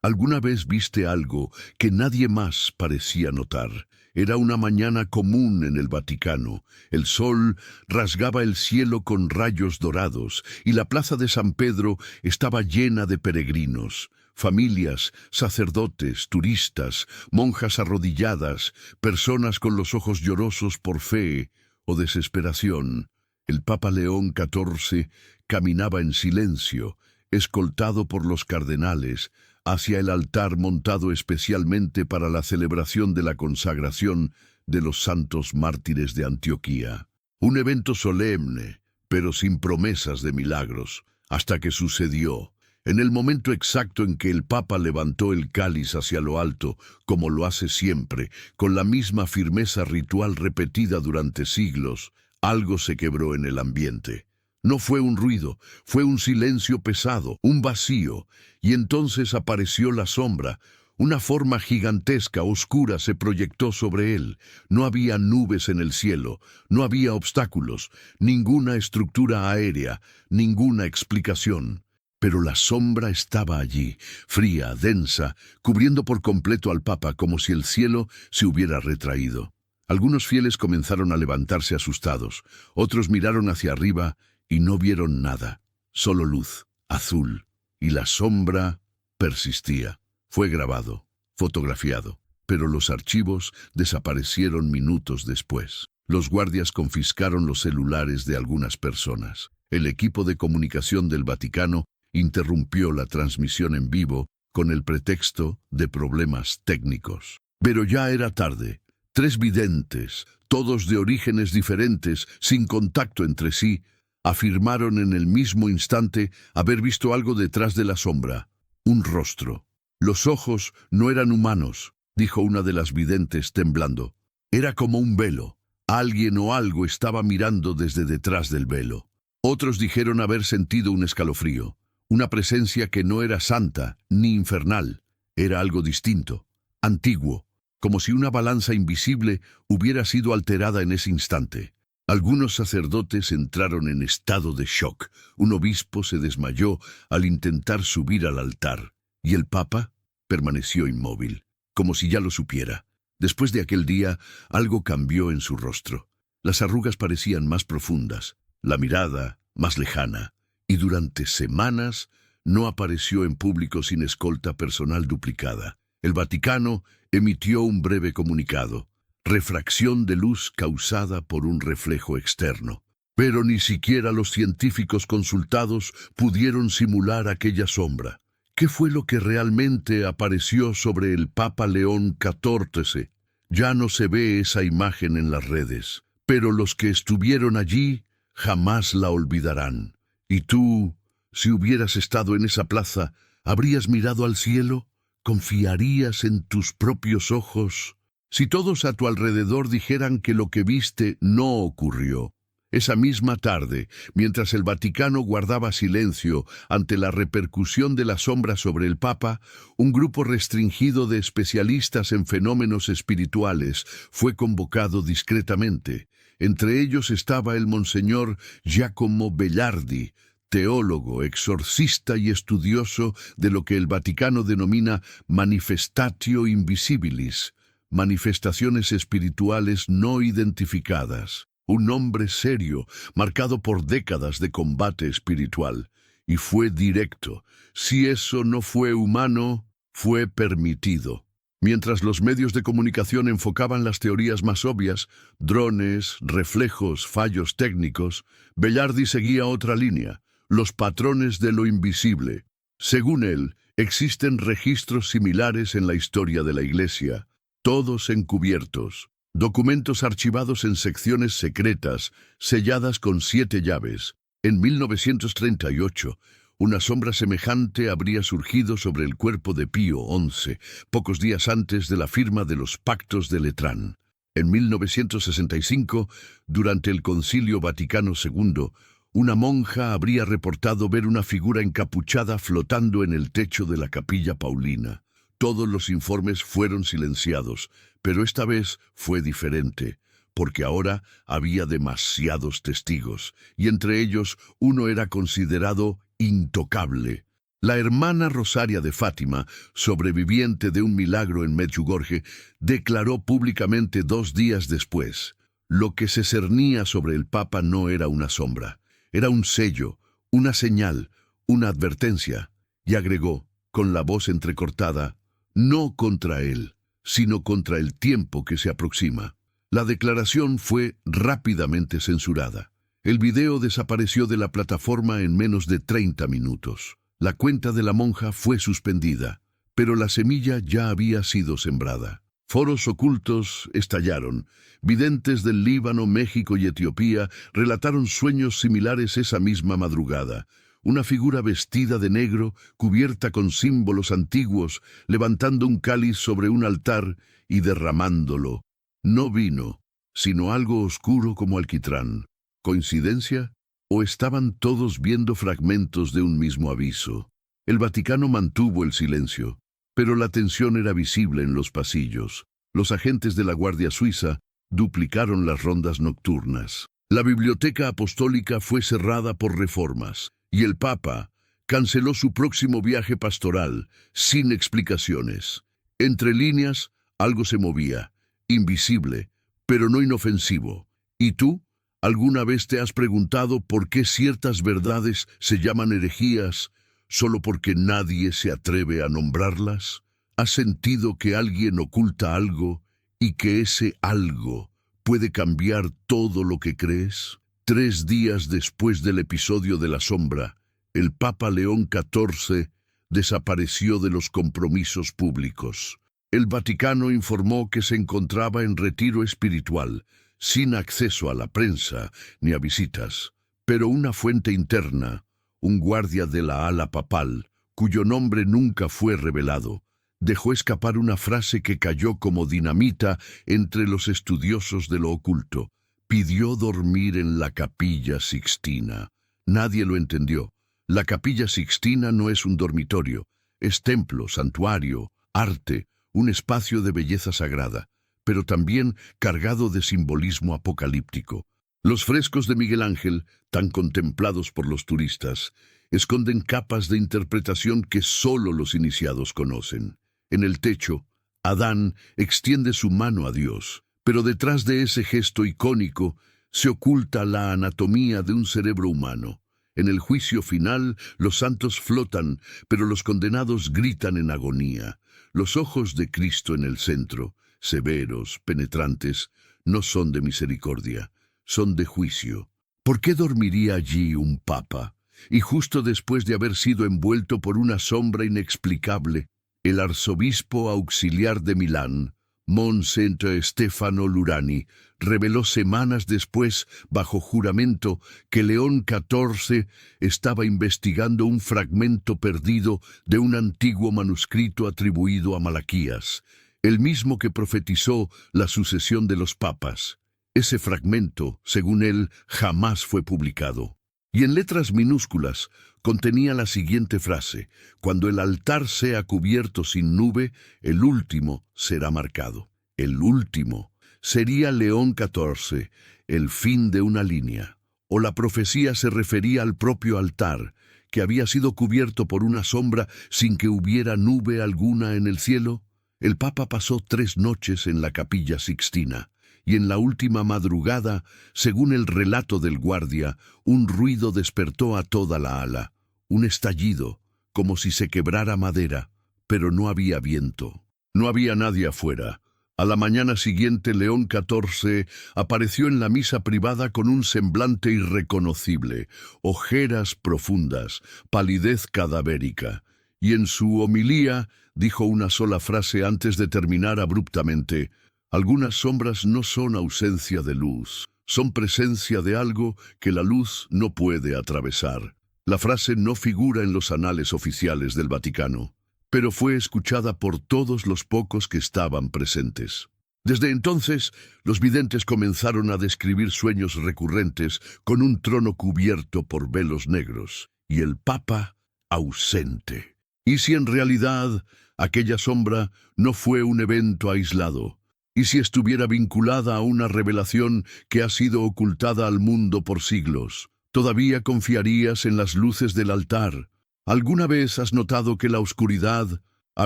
¿Alguna vez viste algo que nadie más parecía notar? Era una mañana común en el Vaticano. El sol rasgaba el cielo con rayos dorados y la plaza de San Pedro estaba llena de peregrinos. Familias, sacerdotes, turistas, monjas arrodilladas, personas con los ojos llorosos por fe o desesperación. El Papa León XIV caminaba en silencio, escoltado por los cardenales, hacia el altar montado especialmente para la celebración de la consagración de los santos mártires de Antioquía. Un evento solemne, pero sin promesas de milagros, hasta que sucedió. En el momento exacto en que el Papa levantó el cáliz hacia lo alto, como lo hace siempre, con la misma firmeza ritual repetida durante siglos, algo se quebró en el ambiente. No fue un ruido, fue un silencio pesado, un vacío, y entonces apareció la sombra. Una forma gigantesca, oscura, se proyectó sobre él. No había nubes en el cielo, no había obstáculos, ninguna estructura aérea, ninguna explicación. Pero la sombra estaba allí, fría, densa, cubriendo por completo al Papa como si el cielo se hubiera retraído. Algunos fieles comenzaron a levantarse asustados, otros miraron hacia arriba y no vieron nada, solo luz, azul, y la sombra persistía. Fue grabado, fotografiado, pero los archivos desaparecieron minutos después. Los guardias confiscaron los celulares de algunas personas. El equipo de comunicación del Vaticano interrumpió la transmisión en vivo con el pretexto de problemas técnicos. Pero ya era tarde. 3 videntes, todos de orígenes diferentes, sin contacto entre sí, afirmaron en el mismo instante haber visto algo detrás de la sombra, un rostro. Los ojos no eran humanos, dijo una de las videntes temblando. Era como un velo. Alguien o algo estaba mirando desde detrás del velo. Otros dijeron haber sentido un escalofrío, una presencia que no era santa ni infernal, era algo distinto, antiguo, como si una balanza invisible hubiera sido alterada en ese instante. Algunos sacerdotes entraron en estado de shock. Un obispo se desmayó al intentar subir al altar, y el Papa permaneció inmóvil, como si ya lo supiera. Después de aquel día, algo cambió en su rostro. Las arrugas parecían más profundas, la mirada más lejana, y durante semanas no apareció en público sin escolta personal duplicada. El Vaticano emitió un breve comunicado: refracción de luz causada por un reflejo externo. Pero ni siquiera los científicos consultados pudieron simular aquella sombra. ¿Qué fue lo que realmente apareció sobre el Papa León XIV? Ya no se ve esa imagen en las redes, pero los que estuvieron allí jamás la olvidarán. ¿Y tú, si hubieras estado en esa plaza, habrías mirado al cielo? ¿Confiarías en tus propios ojos? Si todos a tu alrededor dijeran que lo que viste no ocurrió. Esa misma tarde, mientras el Vaticano guardaba silencio ante la repercusión de la sombra sobre el Papa, un grupo restringido de especialistas en fenómenos espirituales fue convocado discretamente. Entre ellos estaba el monseñor Giacomo Bellardi, teólogo, exorcista y estudioso de lo que el Vaticano denomina manifestatio invisibilis, manifestaciones espirituales no identificadas. Un hombre serio, marcado por décadas de combate espiritual, y fue directo. Si eso no fue humano, fue permitido. Mientras los medios de comunicación enfocaban las teorías más obvias, drones, reflejos, fallos técnicos, Bellardi seguía otra línea: los patrones de lo invisible. Según él, existen registros similares en la historia de la Iglesia, todos encubiertos. Documentos archivados en secciones secretas, selladas con 7 llaves. En 1938, una sombra semejante habría surgido sobre el cuerpo de Pío XI, pocos días antes de la firma de los Pactos de Letrán. En 1965, durante el Concilio Vaticano II, una monja habría reportado ver una figura encapuchada flotando en el techo de la Capilla Paulina. Todos los informes fueron silenciados, pero esta vez fue diferente, porque ahora había demasiados testigos, y entre ellos uno era considerado intocable. La hermana Rosaria de Fátima, sobreviviente de un milagro en Medjugorje, declaró públicamente 2 días después: lo que se cernía sobre el Papa no era una sombra, era un sello, una señal, una advertencia, y agregó, con la voz entrecortada: no contra él, sino contra el tiempo que se aproxima. La declaración fue rápidamente censurada. El video desapareció de la plataforma en menos de 30 minutos. La cuenta de la monja fue suspendida, pero la semilla ya había sido sembrada. Foros ocultos estallaron. Videntes del Líbano, México y Etiopía relataron sueños similares esa misma madrugada. Una figura vestida de negro, cubierta con símbolos antiguos, levantando un cáliz sobre un altar y derramándolo. No vino, sino algo oscuro como alquitrán. ¿Coincidencia? ¿O estaban todos viendo fragmentos de un mismo aviso? El Vaticano mantuvo el silencio, pero la tensión era visible en los pasillos. Los agentes de la Guardia Suiza duplicaron las rondas nocturnas. La biblioteca apostólica fue cerrada por reformas, y el Papa canceló su próximo viaje pastoral, sin explicaciones. Entre líneas, algo se movía, invisible, pero no inofensivo. ¿Y tú? ¿Alguna vez te has preguntado por qué ciertas verdades se llaman herejías solo porque nadie se atreve a nombrarlas? ¿Has sentido que alguien oculta algo y que ese algo puede cambiar todo lo que crees? 3 días después del episodio de la sombra, el Papa León XIV desapareció de los compromisos públicos. El Vaticano informó que se encontraba en retiro espiritual, sin acceso a la prensa ni a visitas, pero una fuente interna, un guardia de la ala papal, cuyo nombre nunca fue revelado, dejó escapar una frase que cayó como dinamita entre los estudiosos de lo oculto. Pidió dormir en la Capilla Sixtina. Nadie lo entendió. La Capilla Sixtina no es un dormitorio, es templo, santuario, arte, un espacio de belleza sagrada, pero también cargado de simbolismo apocalíptico. Los frescos de Miguel Ángel, tan contemplados por los turistas, esconden capas de interpretación que solo los iniciados conocen. En el techo, Adán extiende su mano a Dios, pero detrás de ese gesto icónico se oculta la anatomía de un cerebro humano. En el juicio final, los santos flotan, pero los condenados gritan en agonía. Los ojos de Cristo en el centro, severos, penetrantes, no son de misericordia, son de juicio. ¿Por qué dormiría allí un papa? Y justo después de haber sido envuelto por una sombra inexplicable, el arzobispo auxiliar de Milán, Monseñor Stefano Lurani, reveló semanas después, bajo juramento, que León XIV estaba investigando un fragmento perdido de un antiguo manuscrito atribuido a Malaquías, el mismo que profetizó la sucesión de los papas. Ese fragmento, según él, jamás fue publicado. Y en letras minúsculas contenía la siguiente frase: cuando el altar sea cubierto sin nube, el último será marcado. El último sería León XIV, el fin de una línea. O la profecía se refería al propio altar, que había sido cubierto por una sombra sin que hubiera nube alguna en el cielo. El Papa pasó 3 noches en la Capilla Sixtina, y en la última madrugada, según el relato del guardia, un ruido despertó a toda la ala, un estallido, como si se quebrara madera, pero no había viento. No había nadie afuera. A la mañana siguiente, León XIV apareció en la misa privada con un semblante irreconocible, ojeras profundas, palidez cadavérica, y en su homilía dijo una sola frase antes de terminar abruptamente: algunas sombras no son ausencia de luz, son presencia de algo que la luz no puede atravesar. La frase no figura en los anales oficiales del Vaticano, pero fue escuchada por todos los pocos que estaban presentes. Desde entonces, los videntes comenzaron a describir sueños recurrentes con un trono cubierto por velos negros y el Papa ausente. ¿Y si en realidad aquella sombra no fue un evento aislado? ¿Y si estuviera vinculada a una revelación que ha sido ocultada al mundo por siglos? ¿Todavía confiarías en las luces del altar ¿Alguna vez has notado que la oscuridad, a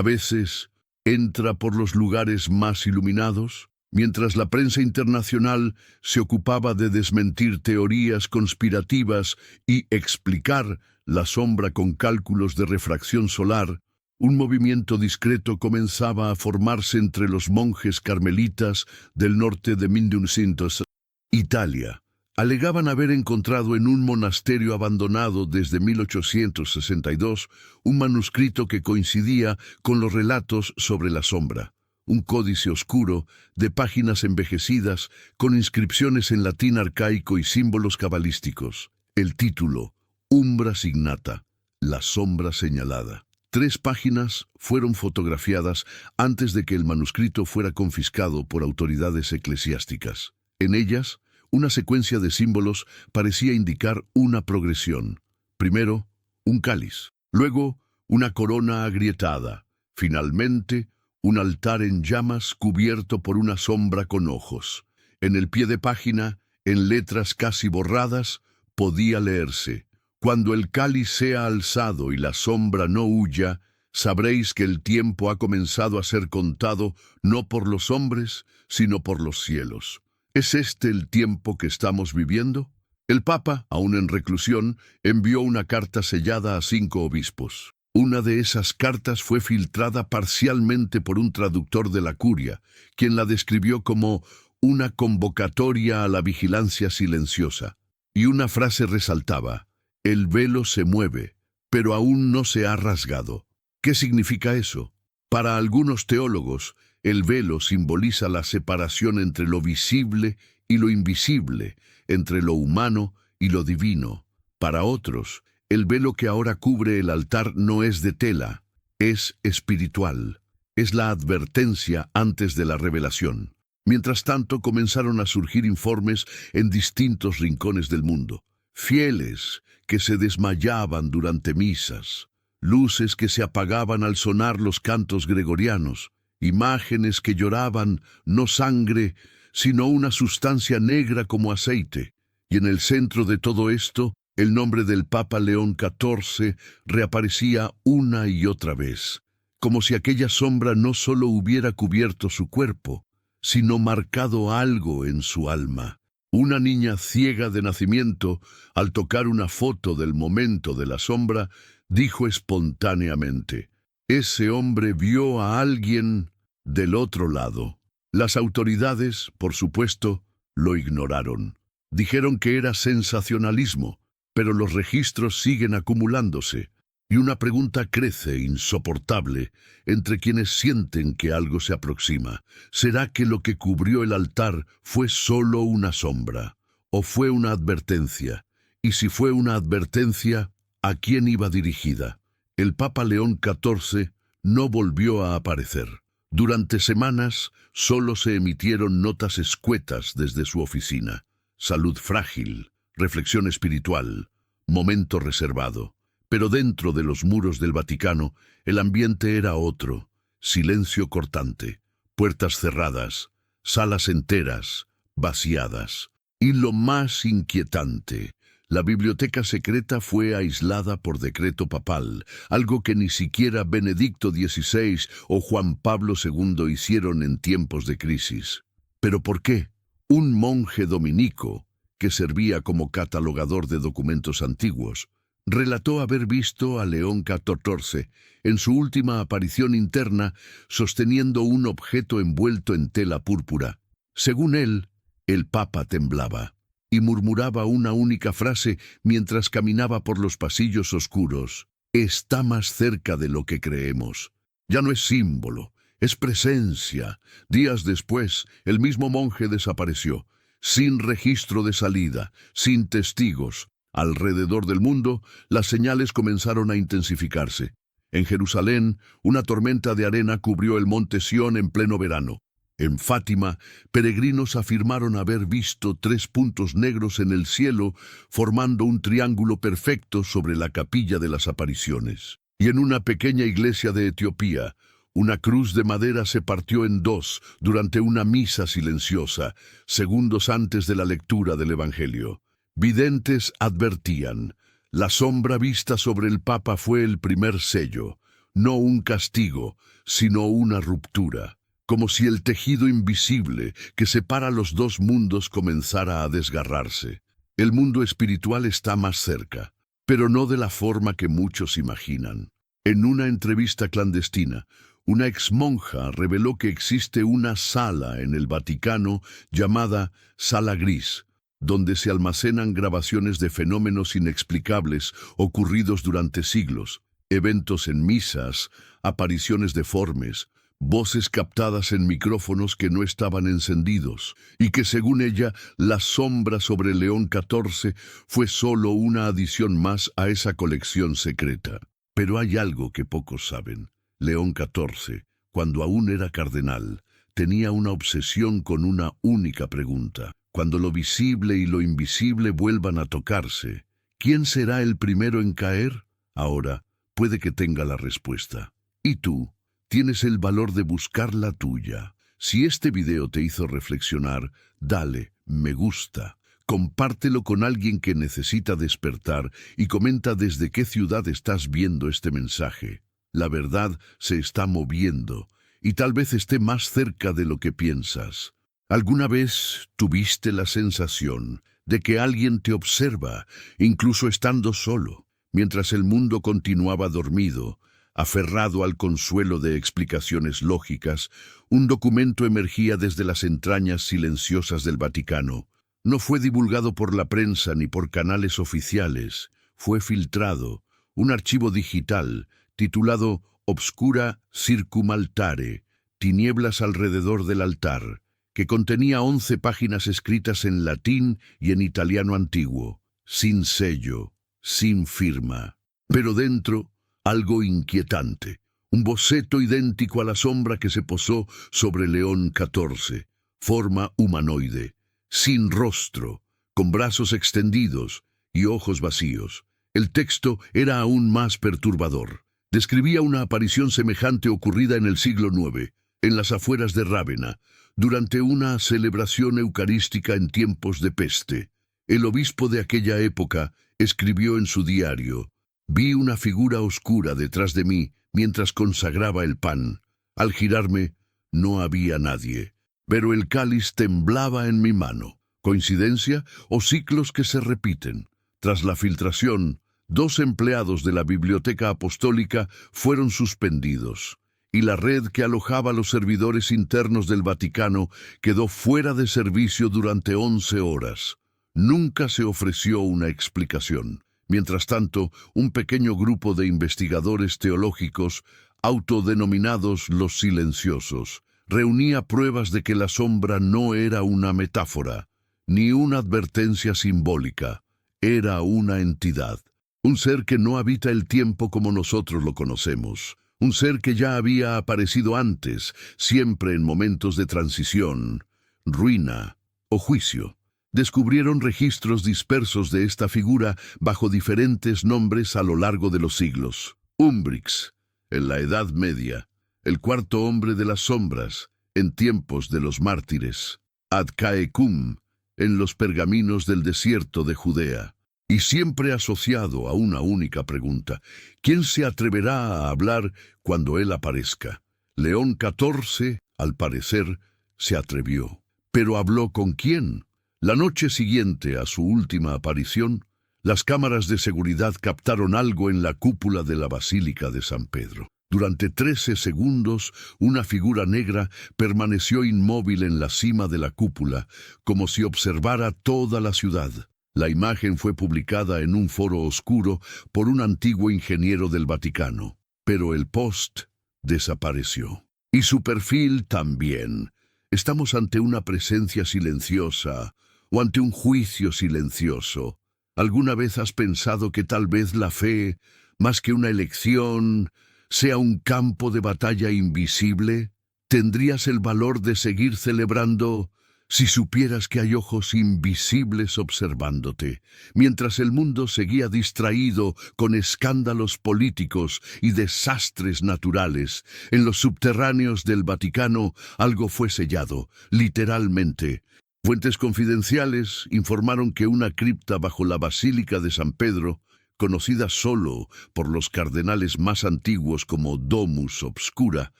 veces, entra por los lugares más iluminados? Mientras la prensa internacional se ocupaba de desmentir teorías conspirativas y explicar la sombra con cálculos de refracción solar, un movimiento discreto comenzaba a formarse entre los monjes carmelitas del norte de Minduncintos, Italia. Alegaban haber encontrado en un monasterio abandonado desde 1862 un manuscrito que coincidía con los relatos sobre la sombra. Un códice oscuro de páginas envejecidas con inscripciones en latín arcaico y símbolos cabalísticos. El título, Umbra Signata, la sombra señalada. 3 páginas fueron fotografiadas antes de que el manuscrito fuera confiscado por autoridades eclesiásticas. En ellas, una secuencia de símbolos parecía indicar una progresión. Primero, un cáliz. Luego, una corona agrietada. Finalmente, un altar en llamas cubierto por una sombra con ojos. En el pie de página, en letras casi borradas, podía leerse: cuando el cáliz sea alzado y la sombra no huya, sabréis que el tiempo ha comenzado a ser contado no por los hombres, sino por los cielos. ¿Es este el tiempo que estamos viviendo? El Papa, aún en reclusión, envió una carta sellada a 5 obispos. Una de esas cartas fue filtrada parcialmente por un traductor de la Curia, quien la describió como una convocatoria a la vigilancia silenciosa. Y una frase resaltaba: el velo se mueve, pero aún no se ha rasgado. ¿Qué significa eso? Para algunos teólogos, el velo simboliza la separación entre lo visible y lo invisible, entre lo humano y lo divino. Para otros, el velo que ahora cubre el altar no es de tela, es espiritual. Es la advertencia antes de la revelación. Mientras tanto, comenzaron a surgir informes en distintos rincones del mundo. Fieles que se desmayaban durante misas, luces que se apagaban al sonar los cantos gregorianos, imágenes que lloraban no sangre, sino una sustancia negra como aceite. Y en el centro de todo esto, el nombre del Papa León XIV reaparecía una y otra vez, como si aquella sombra no solo hubiera cubierto su cuerpo, sino marcado algo en su alma. Una niña ciega de nacimiento, al tocar una foto del momento de la sombra, dijo espontáneamente: ese hombre vio a alguien del otro lado. Las autoridades, por supuesto, lo ignoraron. Dijeron que era sensacionalismo, pero los registros siguen acumulándose, y una pregunta crece insoportable entre quienes sienten que algo se aproxima. ¿Será que lo que cubrió el altar fue solo una sombra? ¿O fue una advertencia? Y si fue una advertencia, ¿a quién iba dirigida? El Papa León XIV no volvió a aparecer. Durante semanas solo se emitieron notas escuetas desde su oficina. Salud frágil, reflexión espiritual, momento reservado. Pero dentro de los muros del Vaticano, el ambiente era otro: silencio cortante, puertas cerradas, salas enteras, vaciadas. Y lo más inquietante, la biblioteca secreta fue aislada por decreto papal, algo que ni siquiera Benedicto XVI o Juan Pablo II hicieron en tiempos de crisis. ¿Pero por qué? Un monje dominico, que servía como catalogador de documentos antiguos, relató haber visto a León XIV en su última aparición interna sosteniendo un objeto envuelto en tela púrpura. Según él, el Papa temblaba y murmuraba una única frase mientras caminaba por los pasillos oscuros: está más cerca de lo que creemos. Ya no es símbolo, es presencia. Días después, el mismo monje desapareció, sin registro de salida, sin testigos. Alrededor del mundo, las señales comenzaron a intensificarse. En Jerusalén, una tormenta de arena cubrió el monte Sión en pleno verano. En Fátima, peregrinos afirmaron haber visto 3 puntos negros en el cielo, formando un triángulo perfecto sobre la capilla de las apariciones. Y en una pequeña iglesia de Etiopía, una cruz de madera se partió en 2 durante una misa silenciosa, segundos antes de la lectura del Evangelio. Videntes advertían: La sombra vista sobre el Papa fue el primer sello, no un castigo, sino una ruptura, como si el tejido invisible que separa los dos mundos comenzara a desgarrarse. El mundo espiritual está más cerca, pero no de la forma que muchos imaginan. En una entrevista clandestina, una exmonja reveló que existe una sala en el Vaticano llamada Sala Gris, donde se almacenan grabaciones de fenómenos inexplicables ocurridos durante siglos, eventos en misas, apariciones deformes, voces captadas en micrófonos que no estaban encendidos, y que según ella, la sombra sobre León XIV fue solo una adición más a esa colección secreta. Pero hay algo que pocos saben. León XIV, cuando aún era cardenal, tenía una obsesión con una única pregunta. Cuando lo visible y lo invisible vuelvan a tocarse, ¿quién será el primero en caer? Ahora, puede que tenga la respuesta. ¿Y tú? Tienes el valor de buscar la tuya. Si este video te hizo reflexionar, dale me gusta. Compártelo con alguien que necesita despertar y comenta desde qué ciudad estás viendo este mensaje. La verdad se está moviendo y tal vez esté más cerca de lo que piensas. ¿Alguna vez tuviste la sensación de que alguien te observa, incluso estando solo, mientras el mundo continuaba dormido, aferrado al consuelo de explicaciones lógicas? Un documento emergía desde las entrañas silenciosas del Vaticano. No fue divulgado por la prensa ni por canales oficiales. Fue filtrado, un archivo digital titulado Obscura Circum Altare, Tinieblas alrededor del altar, que contenía 11 páginas escritas en latín y en italiano antiguo, sin sello, sin firma. Pero dentro, algo inquietante, un boceto idéntico a la sombra que se posó sobre León XIV, forma humanoide, sin rostro, con brazos extendidos y ojos vacíos. El texto era aún más perturbador. Describía una aparición semejante ocurrida en el siglo IX, en las afueras de Rávena, durante una celebración eucarística en tiempos de peste. El obispo de aquella época escribió en su diario: «Vi una figura oscura detrás de mí mientras consagraba el pan. Al girarme, no había nadie, pero el cáliz temblaba en mi mano». ¿Coincidencia o ciclos que se repiten? Tras la filtración, 2 empleados de la Biblioteca Apostólica fueron suspendidos, y la red que alojaba los servidores internos del Vaticano quedó fuera de servicio durante 11 horas. Nunca se ofreció una explicación. Mientras tanto, un pequeño grupo de investigadores teológicos, autodenominados los silenciosos, reunía pruebas de que la sombra no era una metáfora, ni una advertencia simbólica. Era una entidad, un ser que no habita el tiempo como nosotros lo conocemos, un ser que ya había aparecido antes, siempre en momentos de transición, ruina o juicio. Descubrieron registros dispersos de esta figura bajo diferentes nombres a lo largo de los siglos. Umbrix, en la Edad Media, el cuarto hombre de las sombras, en tiempos de los mártires. Ad Caecum, en los pergaminos del desierto de Judea. Y siempre asociado a una única pregunta: ¿quién se atreverá a hablar cuando él aparezca? León XIV, al parecer, se atrevió. ¿Pero habló con quién? La noche siguiente a su última aparición, las cámaras de seguridad captaron algo en la cúpula de la Basílica de San Pedro. Durante 13 segundos, una figura negra permaneció inmóvil en la cima de la cúpula, como si observara toda la ciudad. La imagen fue publicada en un foro oscuro por un antiguo ingeniero del Vaticano, pero el post desapareció. Y su perfil también. Estamos ante una presencia silenciosa o ante un juicio silencioso. ¿Alguna vez has pensado que tal vez la fe, más que una elección, sea un campo de batalla invisible? ¿Tendrías el valor de seguir celebrando si supieras que hay ojos invisibles observándote, mientras el mundo seguía distraído con escándalos políticos y desastres naturales? En los subterráneos del Vaticano algo fue sellado, literalmente. Fuentes confidenciales informaron que una cripta bajo la Basílica de San Pedro conocida solo por los cardenales más antiguos como Domus Obscura,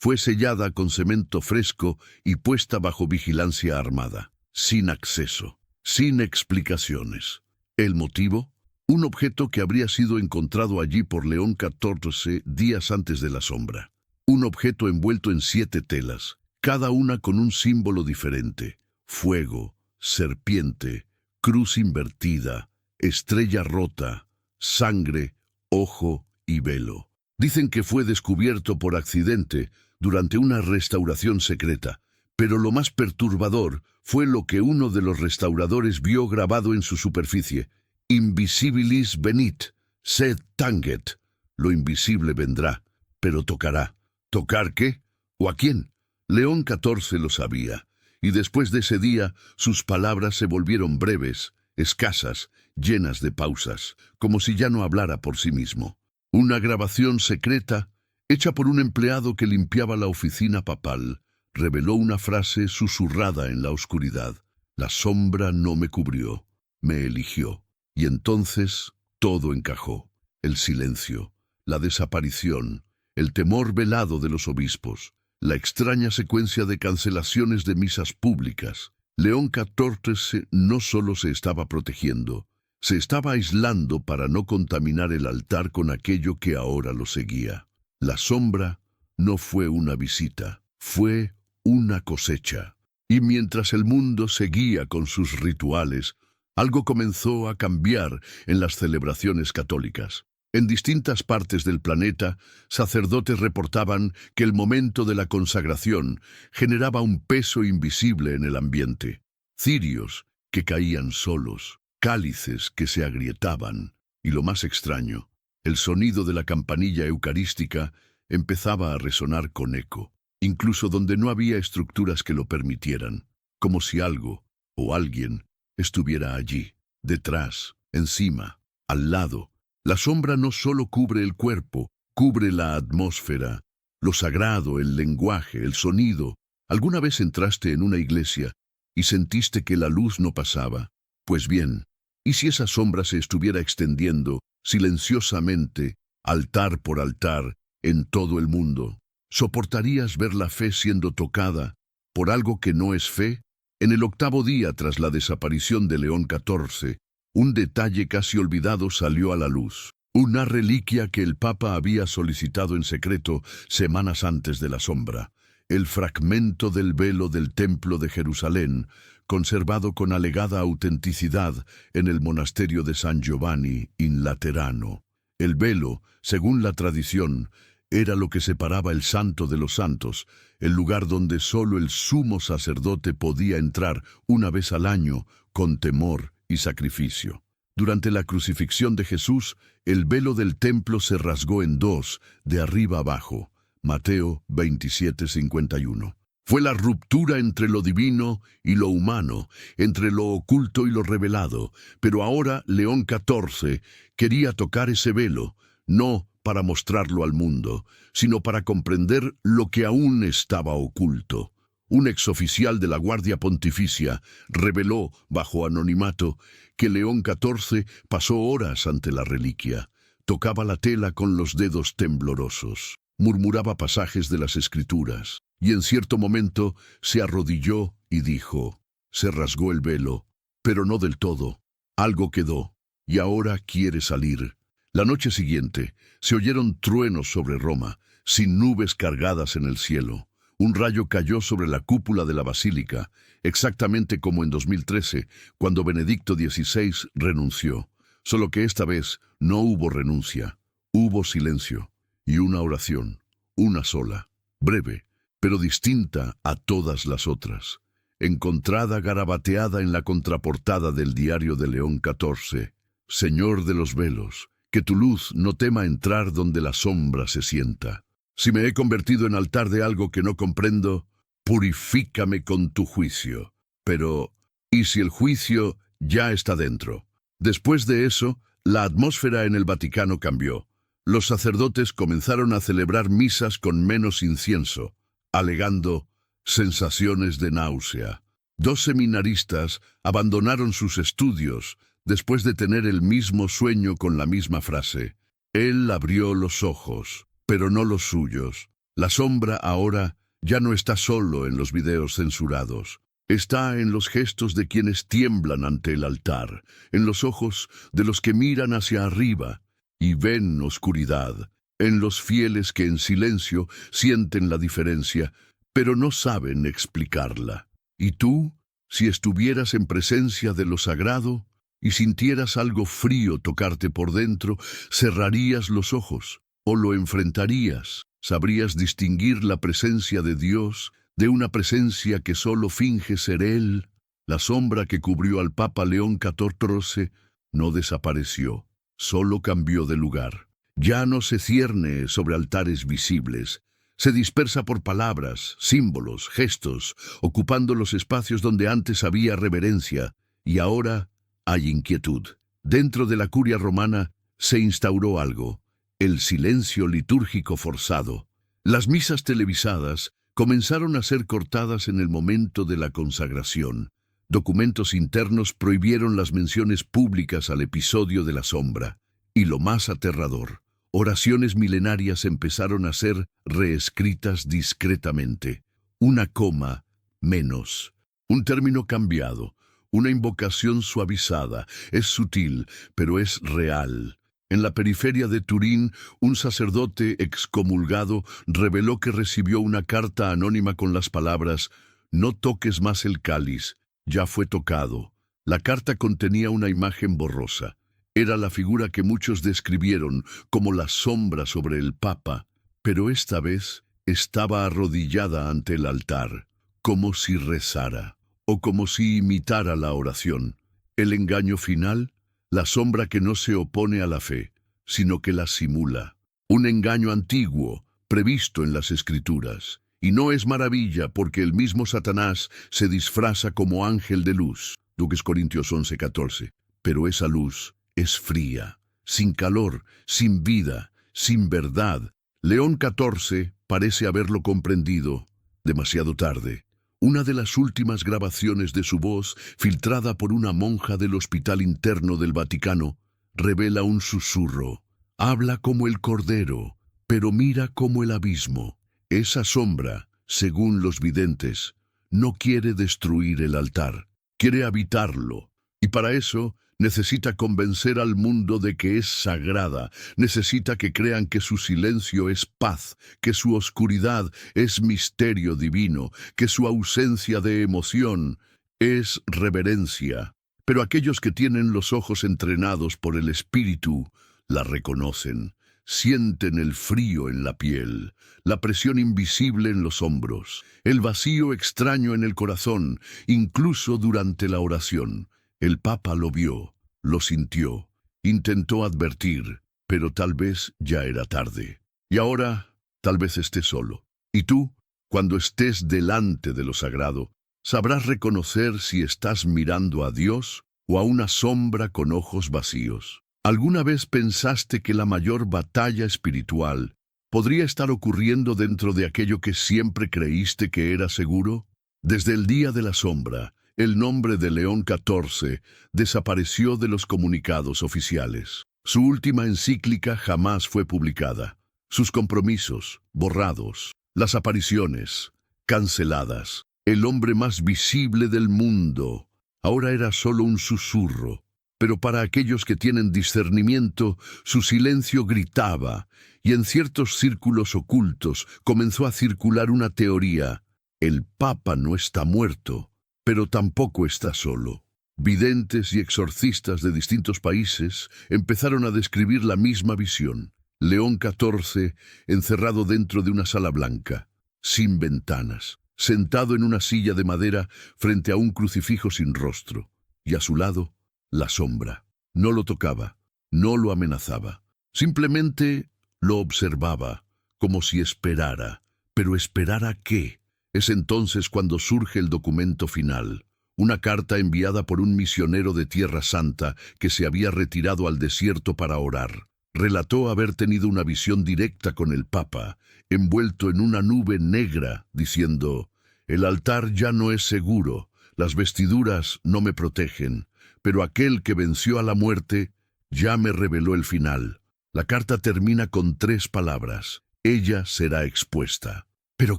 fue sellada con cemento fresco y puesta bajo vigilancia armada, sin acceso, sin explicaciones. ¿El motivo? Un objeto que habría sido encontrado allí por León XIV días antes de la sombra. Un objeto envuelto en 7 telas, cada una con un símbolo diferente: fuego, serpiente, cruz invertida, estrella rota, sangre, ojo y velo. Dicen que fue descubierto por accidente durante una restauración secreta, pero lo más perturbador fue lo que uno de los restauradores vio grabado en su superficie: Invisibilis venit, sed tanget. Lo invisible vendrá, pero tocará. ¿Tocar qué? ¿O a quién? León XIV lo sabía, y después de ese día sus palabras se volvieron breves, escasas, llenas de pausas, como si ya no hablara por sí mismo. Una grabación secreta, hecha por un empleado que limpiaba la oficina papal, reveló una frase susurrada en la oscuridad: la sombra no me cubrió, me eligió. Y entonces todo encajó: el silencio, la desaparición, el temor velado de los obispos, la extraña secuencia de cancelaciones de misas públicas. León XIV no solo se estaba protegiendo, se estaba aislando para no contaminar el altar con aquello que ahora lo seguía. La sombra no fue una visita, fue una cosecha. Y mientras el mundo seguía con sus rituales, algo comenzó a cambiar en las celebraciones católicas. En distintas partes del planeta, sacerdotes reportaban que el momento de la consagración generaba un peso invisible en el ambiente. Cirios que caían solos, cálices que se agrietaban, y lo más extraño, el sonido de la campanilla eucarística empezaba a resonar con eco, incluso donde no había estructuras que lo permitieran, como si algo o alguien estuviera allí, detrás, encima, al lado. La sombra no solo cubre el cuerpo, cubre la atmósfera, lo sagrado, el lenguaje, el sonido. ¿Alguna vez entraste en una iglesia y sentiste que la luz no pasaba? Pues bien, ¿y si esa sombra se estuviera extendiendo silenciosamente, altar por altar, en todo el mundo? ¿Soportarías ver la fe siendo tocada por algo que no es fe? En el 8º día tras la desaparición de León XIV, un detalle casi olvidado salió a la luz. Una reliquia que el Papa había solicitado en secreto semanas antes de la sombra. El fragmento del velo del Templo de Jerusalén, conservado con alegada autenticidad en el monasterio de San Giovanni in Laterano. El velo, según la tradición, era lo que separaba el Santo de los Santos, el lugar donde solo el sumo sacerdote podía entrar una vez al año con temor y sacrificio. Durante la crucifixión de Jesús, el velo del templo se rasgó en 2, de arriba abajo. Mateo 27:51. Fue la ruptura entre lo divino y lo humano, entre lo oculto y lo revelado, pero ahora León XIV quería tocar ese velo, no para mostrarlo al mundo, sino para comprender lo que aún estaba oculto. Un exoficial de la Guardia Pontificia reveló, bajo anonimato, que León XIV pasó horas ante la reliquia. Tocaba la tela con los dedos temblorosos, murmuraba pasajes de las Escrituras, y en cierto momento se arrodilló y dijo: se rasgó el velo, pero no del todo. Algo quedó, y ahora quiere salir. La noche siguiente se oyeron truenos sobre Roma, sin nubes cargadas en el cielo. Un rayo cayó sobre la cúpula de la basílica, exactamente como en 2013, cuando Benedicto XVI renunció. Solo que esta vez no hubo renuncia, hubo silencio y una oración, una sola, breve, pero distinta a todas las otras, encontrada garabateada en la contraportada del diario de León XIV. Señor de los velos, que tu luz no tema entrar donde la sombra se sienta. Si me he convertido en altar de algo que no comprendo, purifícame con tu juicio. Pero, ¿y si el juicio ya está dentro? Después de eso, la atmósfera en el Vaticano cambió. Los sacerdotes comenzaron a celebrar misas con menos incienso, alegando sensaciones de náusea. 2 seminaristas abandonaron sus estudios después de tener el mismo sueño con la misma frase. Él abrió los ojos, pero no los suyos. La sombra ahora ya no está solo en los videos censurados. Está en los gestos de quienes tiemblan ante el altar, en los ojos de los que miran hacia arriba y ven oscuridad, en los fieles que en silencio sienten la diferencia, pero no saben explicarla. ¿Y tú, si estuvieras en presencia de lo sagrado y sintieras algo frío tocarte por dentro, cerrarías los ojos o lo enfrentarías? ¿Sabrías distinguir la presencia de Dios de una presencia que solo finge ser Él? La sombra que cubrió al Papa León XIV no desapareció, solo cambió de lugar. Ya no se cierne sobre altares visibles, se dispersa por palabras, símbolos, gestos, ocupando los espacios donde antes había reverencia, y ahora hay inquietud. Dentro de la curia romana se instauró algo: el silencio litúrgico forzado. Las misas televisadas comenzaron a ser cortadas en el momento de la consagración. Documentos internos prohibieron las menciones públicas al episodio de la sombra. Y lo más aterrador, oraciones milenarias empezaron a ser reescritas discretamente. Una coma menos, un término cambiado, una invocación suavizada. Es sutil, pero es real. En la periferia de Turín, un sacerdote excomulgado reveló que recibió una carta anónima con las palabras: «No toques más el cáliz, ya fue tocado». La carta contenía una imagen borrosa. Era la figura que muchos describieron como la sombra sobre el Papa, pero esta vez estaba arrodillada ante el altar, como si rezara, o como si imitara la oración. El engaño final: la sombra que no se opone a la fe, sino que la simula. Un engaño antiguo, previsto en las Escrituras. Y no es maravilla, porque el mismo Satanás se disfraza como ángel de luz. 2 Corintios 11:14. Pero esa luz es fría, sin calor, sin vida, sin verdad. León XIV parece haberlo comprendido demasiado tarde. Una de las últimas grabaciones de su voz, filtrada por una monja del Hospital Interno del Vaticano, revela un susurro. Habla como el cordero, pero mira como el abismo. Esa sombra, según los videntes, no quiere destruir el altar, quiere habitarlo. Y para eso necesita convencer al mundo de que es sagrada, necesita que crean que su silencio es paz, que su oscuridad es misterio divino, que su ausencia de emoción es reverencia. Pero aquellos que tienen los ojos entrenados por el Espíritu la reconocen, sienten el frío en la piel, la presión invisible en los hombros, el vacío extraño en el corazón, incluso durante la oración. El Papa lo vio, lo sintió, intentó advertir, pero tal vez ya era tarde. Y ahora, tal vez esté solo. Y tú, cuando estés delante de lo sagrado, sabrás reconocer si estás mirando a Dios o a una sombra con ojos vacíos. ¿Alguna vez pensaste que la mayor batalla espiritual podría estar ocurriendo dentro de aquello que siempre creíste que era seguro? Desde el día de la sombra, el nombre de León XIV desapareció de los comunicados oficiales. Su última encíclica jamás fue publicada. Sus compromisos, borrados. Las apariciones, canceladas. El hombre más visible del mundo ahora era solo un susurro. Pero para aquellos que tienen discernimiento, su silencio gritaba, y en ciertos círculos ocultos comenzó a circular una teoría: el Papa no está muerto, pero tampoco está solo. Videntes y exorcistas de distintos países empezaron a describir la misma visión. León XIV encerrado dentro de una sala blanca, sin ventanas, sentado en una silla de madera frente a un crucifijo sin rostro, y a su lado, la sombra. No lo tocaba, no lo amenazaba, simplemente lo observaba, como si esperara. ¿Pero esperar a qué? Es entonces cuando surge el documento final, una carta enviada por un misionero de Tierra Santa que se había retirado al desierto para orar. Relató haber tenido una visión directa con el Papa, envuelto en una nube negra, diciendo: «El altar ya no es seguro, las vestiduras no me protegen, pero aquel que venció a la muerte ya me reveló el final. La carta termina con 3 palabras. Ella será expuesta. ¿Pero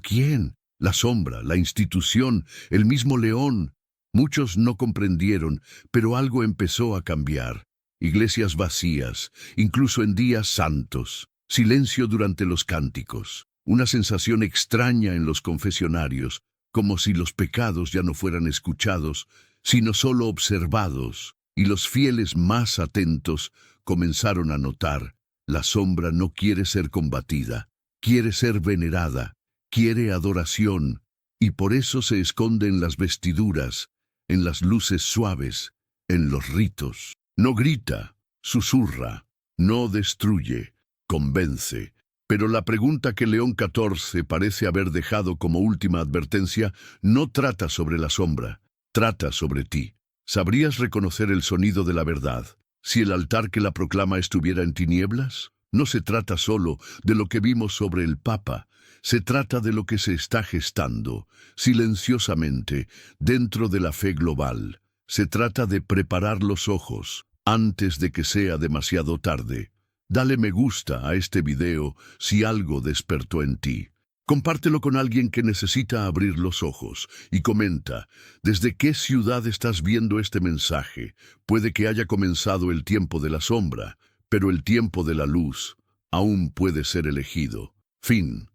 quién? La sombra, la institución, el mismo león. Muchos no comprendieron, pero algo empezó a cambiar. Iglesias vacías, incluso en días santos. Silencio durante los cánticos. Una sensación extraña en los confesionarios, como si los pecados ya no fueran escuchados, sino solo observados, y los fieles más atentos comenzaron a notar: la sombra no quiere ser combatida, quiere ser venerada, quiere adoración, y por eso se esconde en las vestiduras, en las luces suaves, en los ritos. No grita, susurra, no destruye, convence. Pero la pregunta que León XIV parece haber dejado como última advertencia no trata sobre la sombra, trata sobre ti. ¿Sabrías reconocer el sonido de la verdad si el altar que la proclama estuviera en tinieblas? No se trata solo de lo que vimos sobre el Papa, se trata de lo que se está gestando, silenciosamente, dentro de la fe global. Se trata de preparar los ojos antes de que sea demasiado tarde. Dale me gusta a este video si algo despertó en ti. Compártelo con alguien que necesita abrir los ojos y comenta: ¿desde qué ciudad estás viendo este mensaje? Puede que haya comenzado el tiempo de la sombra, pero el tiempo de la luz aún puede ser elegido. Fin.